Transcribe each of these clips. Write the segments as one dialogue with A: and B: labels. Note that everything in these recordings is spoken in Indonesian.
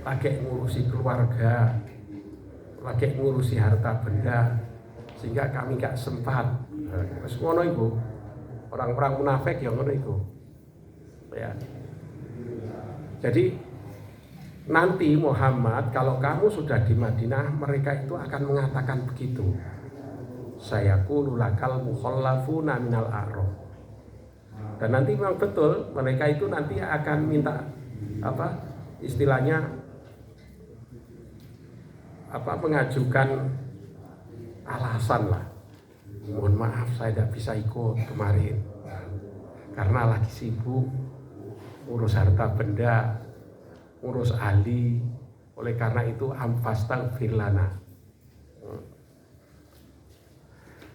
A: lagi ngurusi keluarga, lagi ngurusi harta benda, sehingga kami gak sempat. Terus ngono iku. Orang-orang munafik yang ngono iku. Ya. Jadi nanti Muhammad, kalau kamu sudah di Madinah, mereka itu akan mengatakan begitu. Sayaqulu lakal mukhallafuna minal a'rab. Dan nanti memang betul mereka itu nanti akan minta istilahnya mengajukan alasan lah. Mohon maaf saya tidak bisa ikut kemarin karena lagi sibuk urus harta benda, urus ahli. Oleh karena itu fastaghfir lana.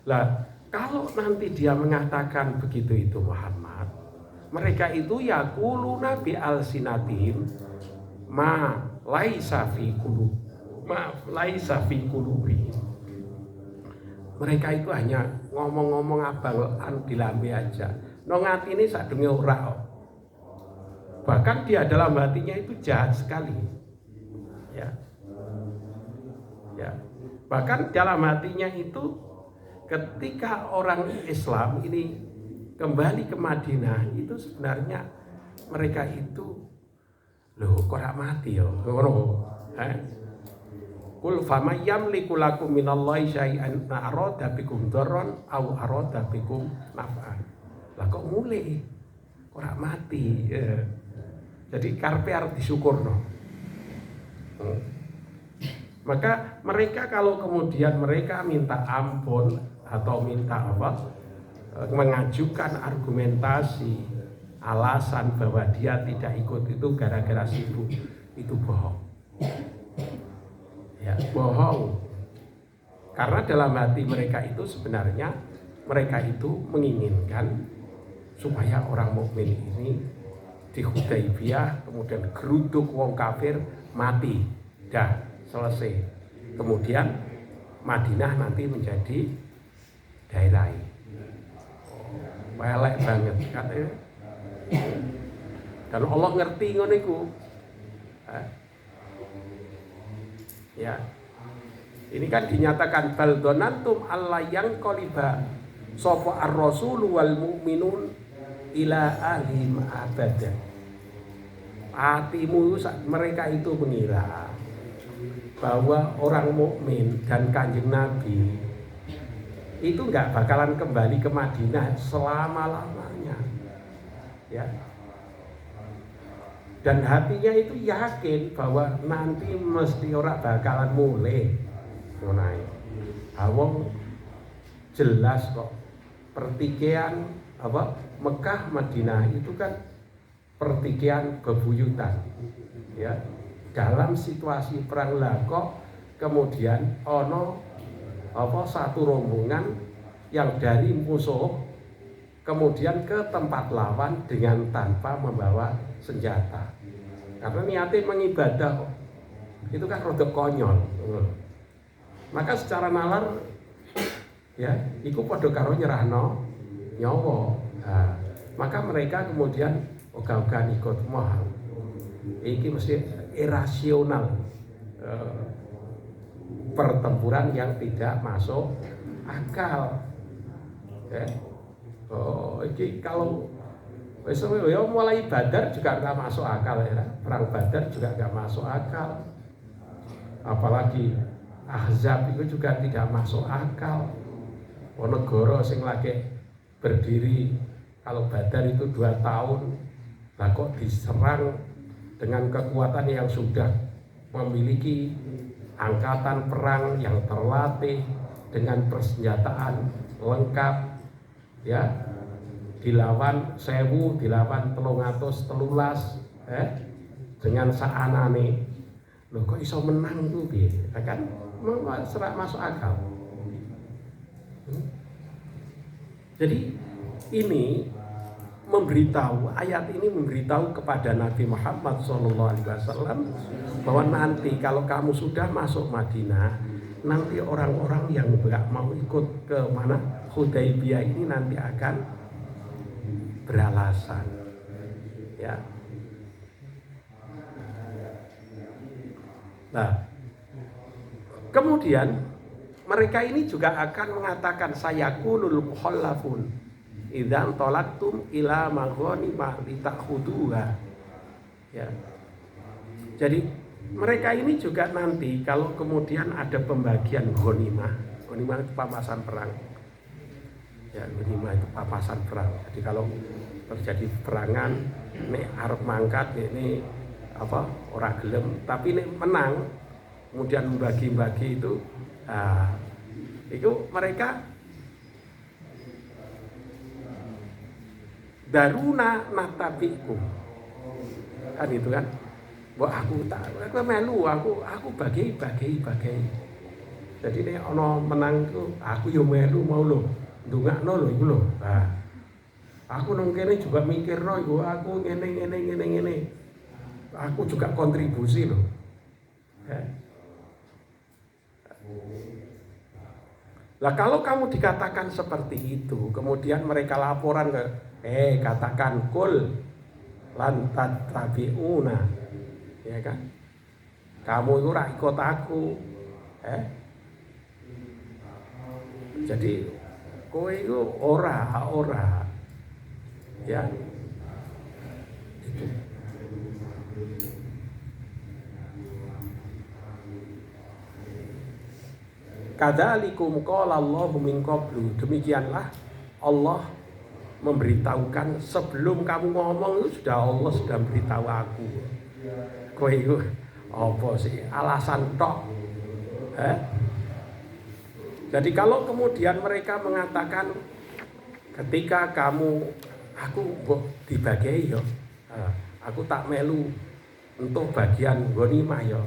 A: Lah, kalau nanti dia mengatakan begitu itu Muhammad, mereka itu yaquluna bi alsinatihim ma laisa fi qulubi. Mereka itu hanya ngomong-ngomong abang di lambe aja. Nang atine sadurunge ora. Bahkan dia dalam hatinya itu jahat sekali. Ya. Bahkan dalam hatinya itu ketika orang Islam ini kembali ke Madinah, itu sebenarnya mereka itu loh kok ora mati ya. Ngono. Kul fama yamliku lakum minallahi syai'an arada bikum dharran aw arada bikum naf'an. Lah kok mulai ora mati. Jadi karpe harus disyukurno. Maka mereka kalau kemudian mereka minta ampun atau minta mengajukan argumentasi alasan bahwa dia tidak ikut itu gara-gara sibuk, itu bohong. Ya, bohong. Karena dalam hati mereka itu sebenarnya mereka itu menginginkan supaya orang mukmin ini di Hudaybiyah kemudian geruduk wong kafir mati, dah selesai. Kemudian Madinah nanti menjadi daerah. Welek banget katanya. Dan Allah ngerti ngono iku. Ya. Ini kan dinyatakan baldonantum alla yang qaliba sapa ar-rasul wal mu'minun ila alim abada. Hatimu mereka itu mengira bahwa orang mukmin dan Kanjeng Nabi itu enggak bakalan kembali ke Madinah selama-lamanya. Ya. Dan hatinya itu yakin bahwa nanti mesti ora bakalan mulai ngono. Awong jelas kok pertikaian Mekah Madinah itu kan pertikaian bebuyutan. Ya. Dalam situasi perang lah kok kemudian ono satu rombongan yang dari musuh kemudian ke tempat lawan dengan tanpa membawa senjata. Karena niatnya mengibadah kok. Itu kan rada konyol. Maka secara nalar ya, iku padha karo nyerahno nyawa. Nah, maka mereka kemudian ogah-ogahan ikut mahal. Iki mesti irasional. Pertempuran yang tidak masuk akal. Ya. Iki kalau mulai Badar juga nggak masuk akal ya. Perang Badar juga nggak masuk akal. Apalagi Ahzab itu juga tidak masuk akal. Negara sing lagi berdiri kalau Badar itu 2 tahun, lah kok diserang dengan kekuatan yang sudah memiliki angkatan perang yang terlatih dengan persenjataan lengkap, ya, dilawan 1000, dilawan 313, dengan saanane, loh kok iso menang tuh piye? Kan serak masuk akal. Jadi ini memberitahu, ayat ini memberitahu kepada Nabi Muhammad SAW bahwa nanti kalau kamu sudah masuk Madinah, nanti orang-orang yang nggak mau ikut ke mana Hudaybiyah ini nanti akan beralasan, ya. Nah, kemudian mereka ini juga akan mengatakan sayaqulul mukhallafun idzan talaqtum ila maghanima litakhuduha. Ya. Jadi mereka ini juga nanti kalau kemudian ada pembagian ghanimah itu papasan perang. Ya, ghanimah itu papasan perang. Jadi kalau terjadi perangan, nek arep mangkat ini apa ora gelem, tapi nek menang kemudian membagi-bagi itu, itu mereka daruna natabikum, kan itu kan, bahwa aku melu, aku bagi. Jadi nek ono menang itu, aku yo melu mau lo, ndongakno lho iku lho. Aku nang kene juga mikirno iku, aku ngene. Aku juga kontribusi loh. Lah kalau kamu dikatakan seperti itu, kemudian mereka laporan ke, katakan kul lantat tabiuna, ya kan? Kamu itu ora ikut aku, jadi kowe itu ora, ya. Itu. Kadzalikum qala Allahu min qablu. Demikianlah Allah memberitahukan sebelum kamu ngomong itu Allah sudah beritahu aku. Kowe itu apa sih alasan tok? Jadi kalau kemudian mereka mengatakan ketika aku mbok dibagi yo, aku tak melu untuk bagian ghanimah yo,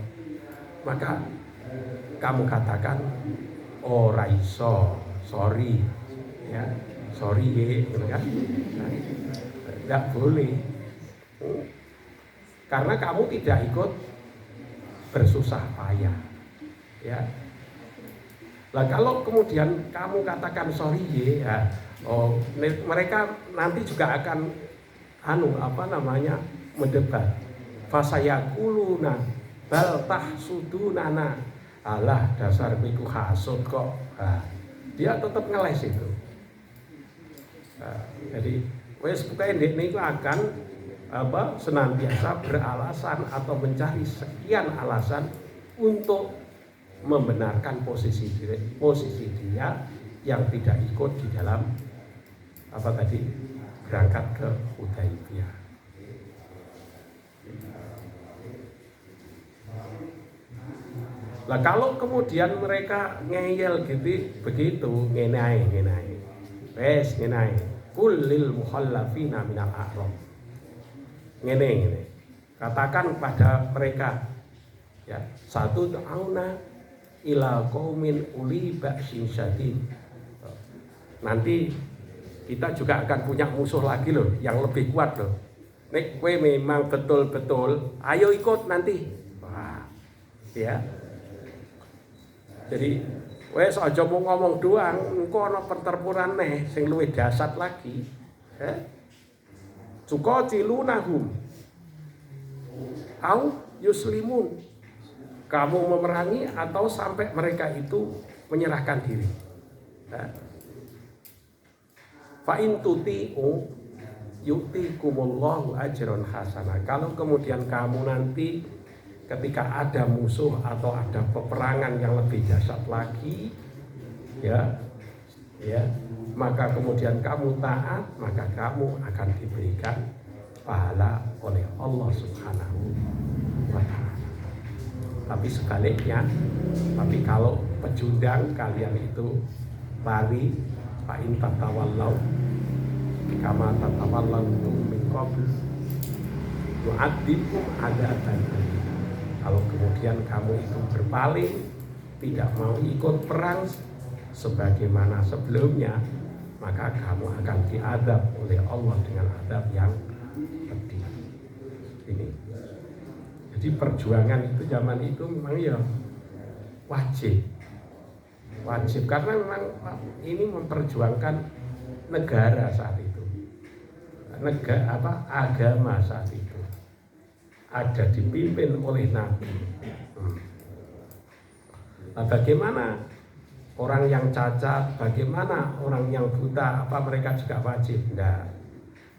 A: maka kamu katakan ora iso, sorry ya, gitu kan. Enggak boleh. Karena kamu tidak ikut bersusah payah. Ya. Lah kalau kemudian kamu katakan sorry ya, mereka nanti juga akan mendebat. Fasayakuluna bal tahsudunana. Alah dasar piku hasud kok. Dia tetap ngeles itu. Jadi wes bukan ini akan senantiasa beralasan atau mencari sekian alasan untuk membenarkan posisi dia yang tidak ikut di dalam berangkat ke Hudaibiyah. Lah kalau kemudian mereka ngeyel gitu begitu, ngenai. Wes ngenai. Kullil mukhallafina minal a'rab. Ngene. Katakan pada mereka ya, satu ta'auna ila qaumin uli ba'sin syadid. Nanti kita juga akan punya musuh lagi loh, yang lebih kuat loh. Nek kowe memang betul-betul, ayo ikut nanti. Wah, ya. Jadi wes aja mau ngomong doang, engko ana pertempuran neh sing luwih dahsyat lagi. Tuqatilunahum au yuslimun. Kamu memerangi atau sampai mereka itu menyerahkan diri. Fa in tuti'u yu'tikumullahu ajran hasanah. Kalau kemudian kamu nanti ketika ada musuh atau ada peperangan yang lebih dahsyat lagi, ya, maka kemudian kamu taat, maka kamu akan diberikan pahala oleh Allah Subhanahu wa Ta'ala. Tapi sebaliknya, kalau pecundang kalian itu lari, fa in tatawallau kama tatawallau min qabl yu'adzikum adzatan. Kalau kemudian kamu itu berpaling, tidak mau ikut perang sebagaimana sebelumnya, maka kamu akan diadab oleh Allah dengan adab yang pedih. Ini. Jadi perjuangan itu zaman itu memang ya wajib karena memang ini memperjuangkan negara saat itu, agama saat itu. Ada dipimpin oleh Nabi. Nah, bagaimana orang yang cacat, bagaimana orang yang buta, apa mereka juga wajib? Enggak.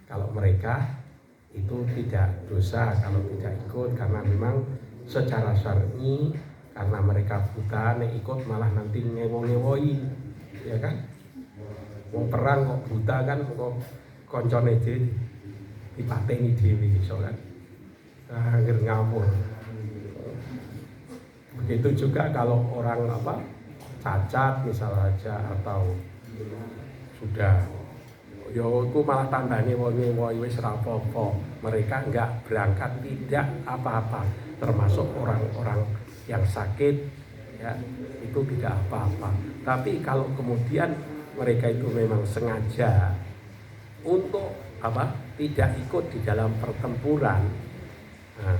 A: Kalau mereka itu tidak dosa kalau tidak ikut, karena memang secara syar'i karena mereka buta, nek ikut malah nanti ngewo-ngewoi, ya kan? Wong perang kok buta kan, kok koncone dhewe dipateni dhewe iso kan. Akhir ngawur. Begitu juga kalau orang apa cacat misal aja atau sudah aku malah tambahnya woi wis rapopo, mereka enggak berangkat tidak apa-apa, termasuk orang-orang yang sakit ya itu tidak apa-apa. Tapi kalau kemudian mereka itu memang sengaja untuk apa tidak ikut di dalam pertempuran, nah,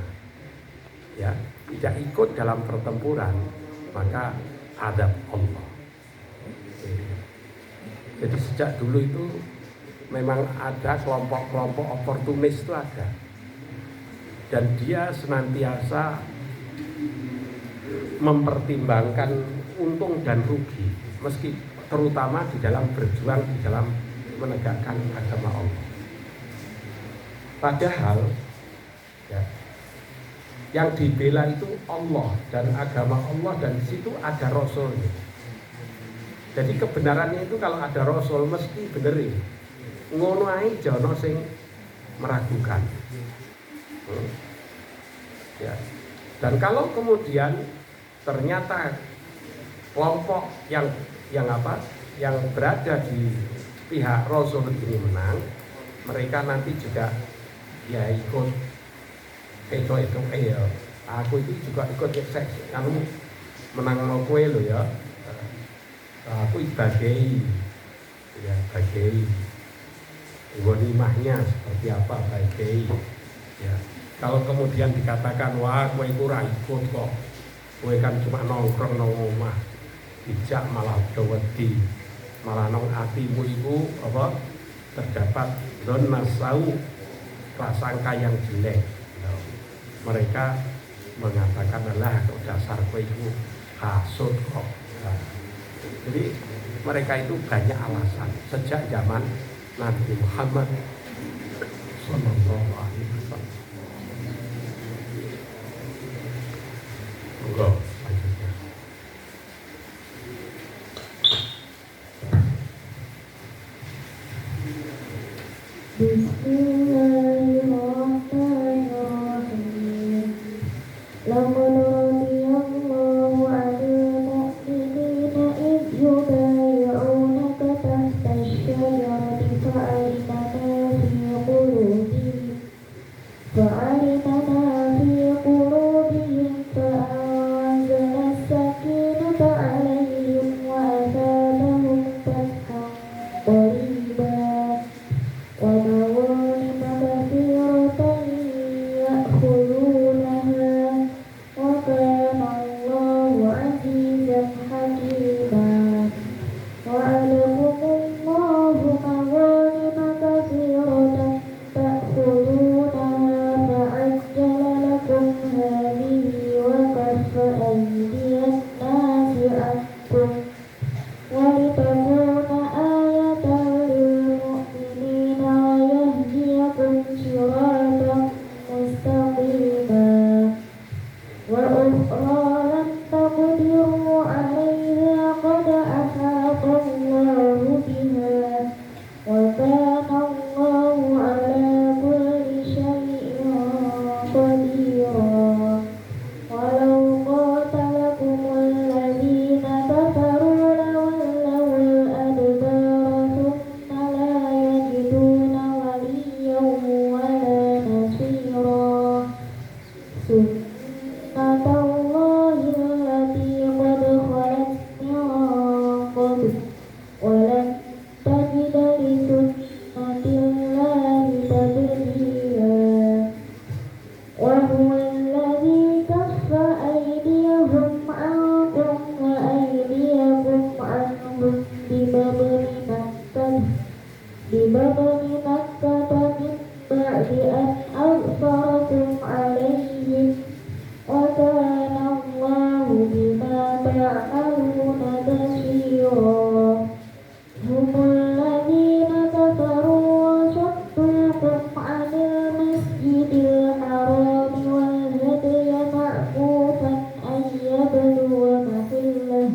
A: ya tidak ikut dalam pertempuran, maka adab Allah. Jadi sejak dulu itu memang ada kelompok-kelompok oportunis itu ada, dan dia senantiasa mempertimbangkan untung dan rugi, meski terutama di dalam berjuang di dalam menegakkan agama Allah. Padahal ya, yang dibela itu Allah dan agama Allah, dan di situ ada Rasulnya. Jadi kebenarannya itu kalau ada Rasul mesti benerin. Ngono ae jono sing meragukan. Ya. Dan kalau kemudian ternyata kelompok yang berada di pihak Rasul ini menang, mereka nanti juga ya ikut itu ya. Aku itu juga ikut seks, kamu menang no kue lo ya. Aku sebagai ya sebagai ghanimahnya seperti apa bagai ya. Kalau kemudian dikatakan wah kowe iku ora ikut kok, kowe kan cuma nongkrong nang omah, dijak malah wedi, malah nang atimu iku apa terdapat nasau prasangka yang jelek. Mereka mengatakan adalah dasar kowe iku hasud kok. Jadi mereka itu banyak alasan sejak zaman Nabi Muhammad Sallallahu Alaihi Wasallam. Enggak, lanjutnya.
B: Bismillahirrahmanirrahim. Laqad radiyallahu 'anil mu'minina idh yubayyi'unaka tahta asy-syajarati fa'alima ma fi qulubihim fa'anzala as-sakinata 'alaihim wa athabahum fathan qariban wa maghanim katsiratan ya'khudhunaha wa kana Allahu 'azizan hakima. Wa'alakumullahu maghanim katsiratan ta'khudhunaha fa'ajjala lakum hadhihi wa kaffa aydiyan nasi 'ankum walitakuna ayatan lilmu'minina wa yahdiyakum siratan mustaqima wa ukhra lam taqdiru 'alayha qad ahata Allahu biha wa kana Allahu 'ala kulli syai'in qadira. Walau qatalakumul ladzina kafaru lawallawul adbara thumma la yajiduna waliyyan wala nasira. Sunnatallahi تعملون بصيرا هم الذين كفروا وصدوكم عن المسجد الحرام والهدي معكوفا أن يبلغ محله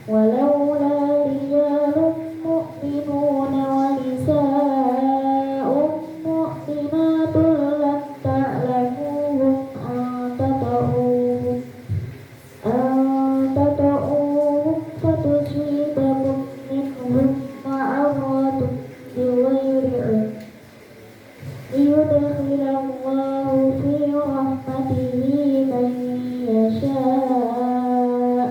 B: ولولا رجال مؤمنون ونساء مؤمنات لم تعلموهم أن تطؤوهم فتصيبكم منهم معرة بغير علم ليدخل الله في رحمته من يشاء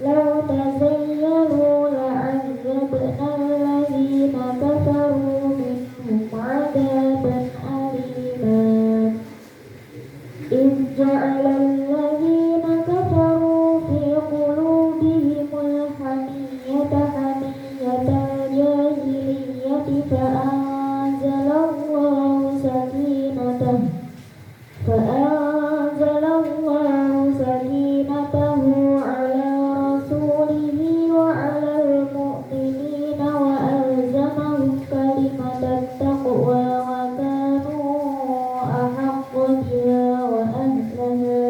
B: لو تزينوا لعذبنا الذين كفروا منهم عذابا أليما إذ جعل الذين كفروا في قلوبهم الحمية حمية الجاهلية فأنزل الله سكينته على رسوله وعلى المؤمنين وألزمهم كلمة التقوى وكانوا أحق بها وأهلها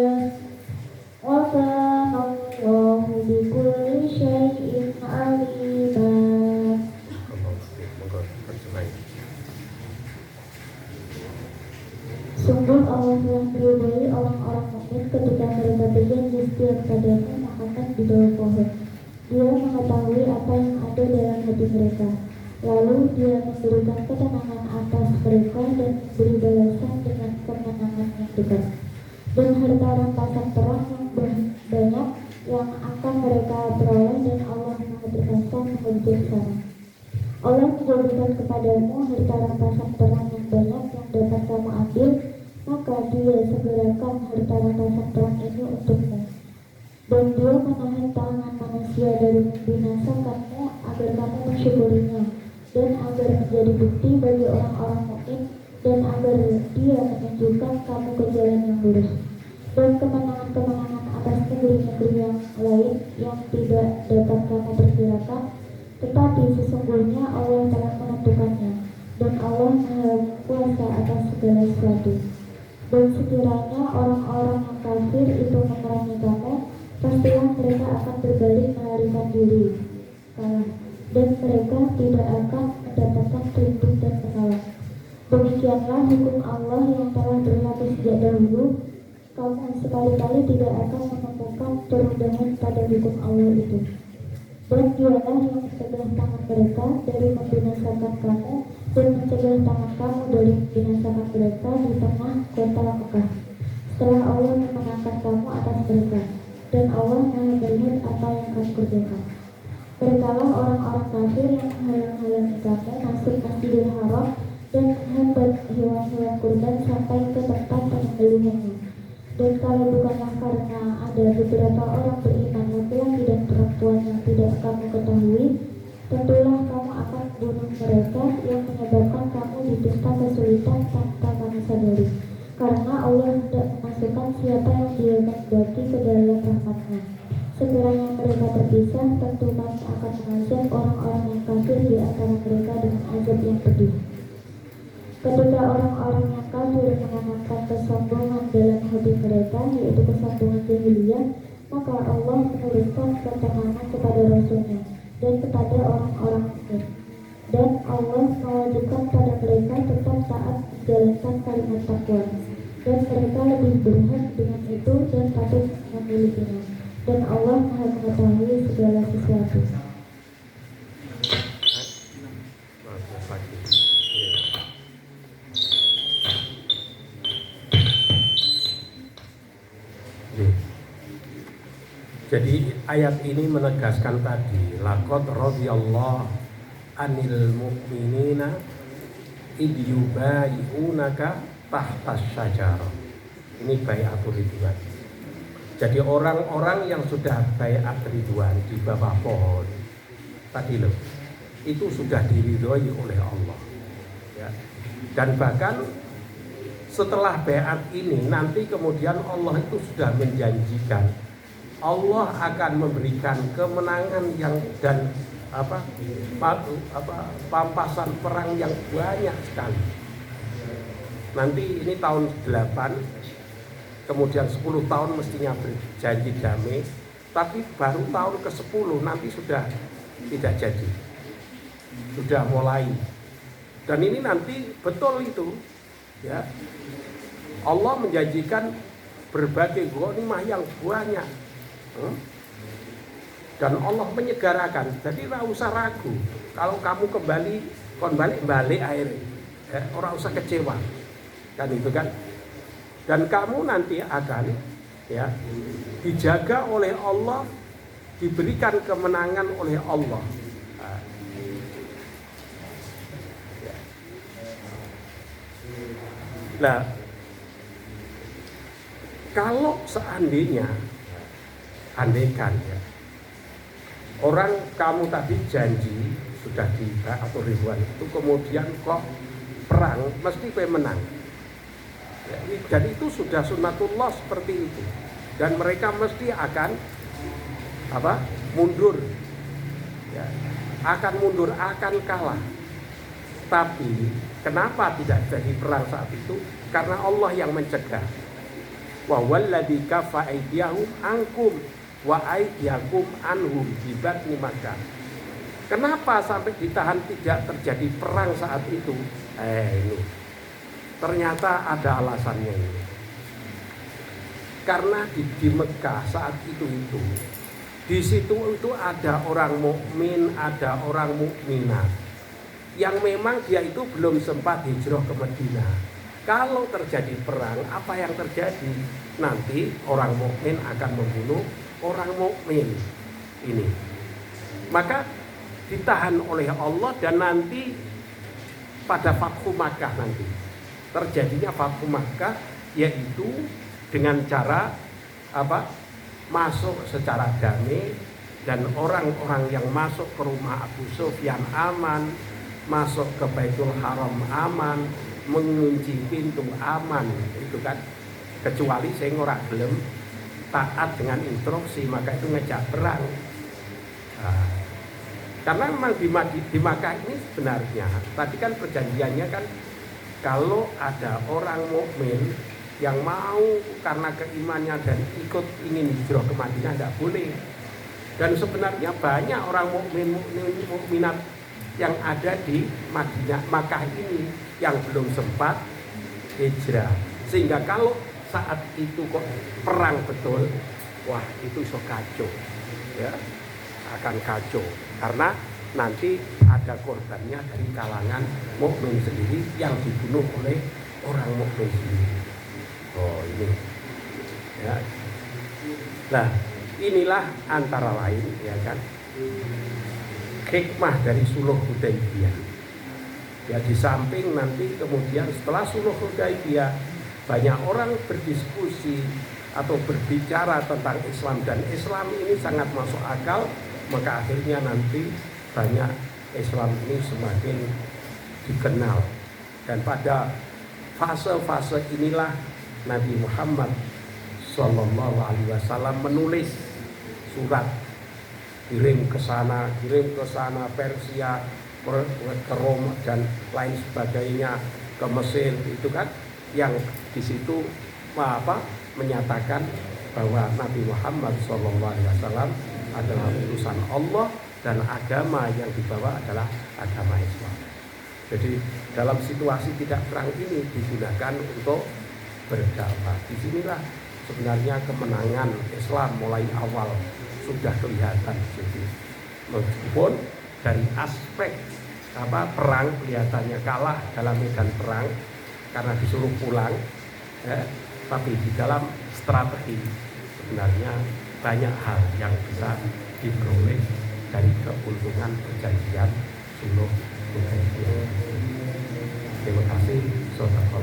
B: وكان الله بكل شيء عليما. Sungguh Allah telah meridhai orang-orang mukmin ketika mereka berjanji setia kepadamu Muhammad di bawah pohon. Dia mengetahui apa yang ada dalam hati mereka. Lalu dia memberikan ketenangan atas mereka dan memberi balasan dengan kemenangan yang dekat. Dan harta rampasan perang yang banyak yang akan mereka peroleh dan Allah Maha Perkasa Maha Bijaksana. Allah menjadikan kepadamu harta rampasan perang yang banyak yang dapat kamu ambil, maka dia segerakan harta rampasan perang ini untukmu. Dan dia menahan tangan manusia dari membinasakanmu agar kamu mensyukurinya, dan agar menjadi bukti bagi orang-orang mukmin, dan agar dia menunjukkan kamu ke jalan yang lurus. Dan kemenangan-kemenangan atas negeri-negeri yang lain yang tidak dapat kamu perkirakan, tetapi sesungguhnya Allah telah menentukannya, dan Allah Maha Kuasa atas segala sesuatu. Dan sekiranya orang-orang yang kafir itu memerangi kamu, pastilah mereka akan berbalik melarikan diri, dan mereka tidak akan mendapatkan pelindung dan penolong. Demikianlah hukum Allah yang telah berlaku sejak dahulu. Kamu sekali-kali tidak akan menemukan perubahan pada hukum Allah itu. Dan dialah yang mencegah tangan mereka dari membinasakan kamu, dan mencegah tangan kamu dari membinasakan mereka di tengah kota Mekah, setelah Allah memenangkan kamu atas mereka. Dan Allah Maha melihat apa yang kamu kerjakan. Merekalah orang-orang kafir yang menghalang-halangi kamu masuk Masjidil Haram dan menghambat hewan-hewan kurban sampai ke tempat penyembelihannya. Dan kalau bukanlah karena ada beberapa orang beriman laki-laki dan perempuan yang tidak kamu ketahui, tentulah kamu akan bunuh mereka yang menyebabkan kamu ditimpa kesulitan tanpa kamu sadari. Karena Allah tidak memasukkan siapa yang Dia kehendaki ke dalam rahmat-Nya. Sekiranya mereka terpisah, tentu Kami akan mengazab orang-orang yang kafir di antara mereka dengan azab yang pedih. Ketika orang-orang yang kafir menanamkan kesombongan dalam hati mereka, yaitu kesombongan jahiliyah, maka Allah menurunkan ketenangan kepada Rasul-Nya dan kepada orang-orang mukmin. Dan Allah mewajibkan pada mereka tetap taat menjalankan kalimat takwa. Dan mereka lebih berhak dengan itu dan patut memilikinya. Dan Allah Maha mengetahui segala sesuatu.
A: Jadi ayat ini menegaskan tadi, laqad radhiyallahu anil mu'minina id yubayi'unaka tahtas syajarah. Ini bai'atul ridwan. Jadi orang-orang yang sudah bai'at ridwan di bawah pohon tadi loh, itu sudah diridhoi oleh Allah. Ya. Dan bahkan setelah bai'at ini nanti kemudian Allah itu sudah menjanjikan Allah akan memberikan kemenangan yang dan pampasan perang yang banyak sekali. Nanti ini tahun 8, kemudian 10 tahun mestinya berjanji damai, tapi baru tahun ke-10 nanti sudah tidak jadi, sudah mulai. Dan ini nanti betul itu, ya. Allah menjanjikan berbagai ghanimah yang banyak, dan Allah menyegarakan. Jadi tidak usah ragu. Kalau kamu kembali, kon balik akhirnya, ya, orang usah kecewa, kan itu kan. Dan kamu nanti akan, ya, dijaga oleh Allah, diberikan kemenangan oleh Allah. Nah, kalau seandainya, andaikan, ya, orang kamu tadi janji sudah atau ribuan itu, kemudian kok perang, mesti kue menang. Ya, dan itu sudah sunnatullah seperti itu. Dan mereka mesti akan mundur, ya, akan mundur, akan kalah. Tapi kenapa tidak jadi perang saat itu? Karena Allah yang mencegah. Wa walladzi kafa aydiyahum ankum wa aydiyakum anhum bi batni Makkah. Kenapa sampai ditahan tidak terjadi perang saat itu? Ini ternyata ada alasannya ini. Karena di Mekah saat itu di situ itu ada orang mukmin, ada orang mukminat yang memang dia itu belum sempat hijrah ke Madinah. Kalau terjadi perang, apa yang terjadi? Nanti orang mukmin akan membunuh orang mukmin ini. Maka ditahan oleh Allah, dan nanti pada Fathu Makkah nanti terjadinya Fathu Makkah, yaitu dengan cara masuk secara damai, dan orang-orang yang masuk ke rumah Abu Sufyan aman, masuk ke Baitul Haram aman, mengunci pintu aman, itu kan. Kecuali saya ora gelem taat dengan instruksi, maka itu ngejak perang. Karena memang di Makkah ini sebenarnya tadi kan perjanjiannya kan, kalau ada orang mukmin yang mau karena keimannya dan ingin hijrah ke Madinah, tidak boleh. Dan sebenarnya banyak orang mukminat yang ada di Madinah, Makkah ini yang belum sempat hijrah. Sehingga kalau saat itu kok perang betul, wah itu iso kacau, ya, akan kacau. Karena nanti ada korbannya dari kalangan mukmin sendiri yang dibunuh oleh orang mukmin sendiri. Oh ini, ya. Nah inilah antara lain, ya kan, hikmah dari Sulh Hudaybiyah. Ya, di samping nanti kemudian setelah Sulh Hudaybiyah banyak orang berdiskusi atau berbicara tentang Islam, dan Islam ini sangat masuk akal, maka akhirnya nanti banyak Islam ini semakin dikenal. Dan pada fase-fasa inilah Nabi Muhammad SAW menulis surat, kirim ke sana Persia, ke Roma dan lain sebagainya, ke Mesir, itu kan, yang di situ menyatakan bahwa Nabi Muhammad SAW adalah utusan Allah dan agama yang dibawa adalah agama Islam. Jadi dalam situasi tidak perang ini digunakan untuk berdakwah. Disinilah sebenarnya kemenangan Islam mulai awal sudah kelihatan. Jadi meskipun dari aspek perang kelihatannya kalah dalam medan perang karena disuruh pulang, tapi di dalam strategi sebenarnya banyak hal yang bisa diperoleh dari keuntungan perjanjian Sulh Hudaybiyah. Terima kasih, saudara.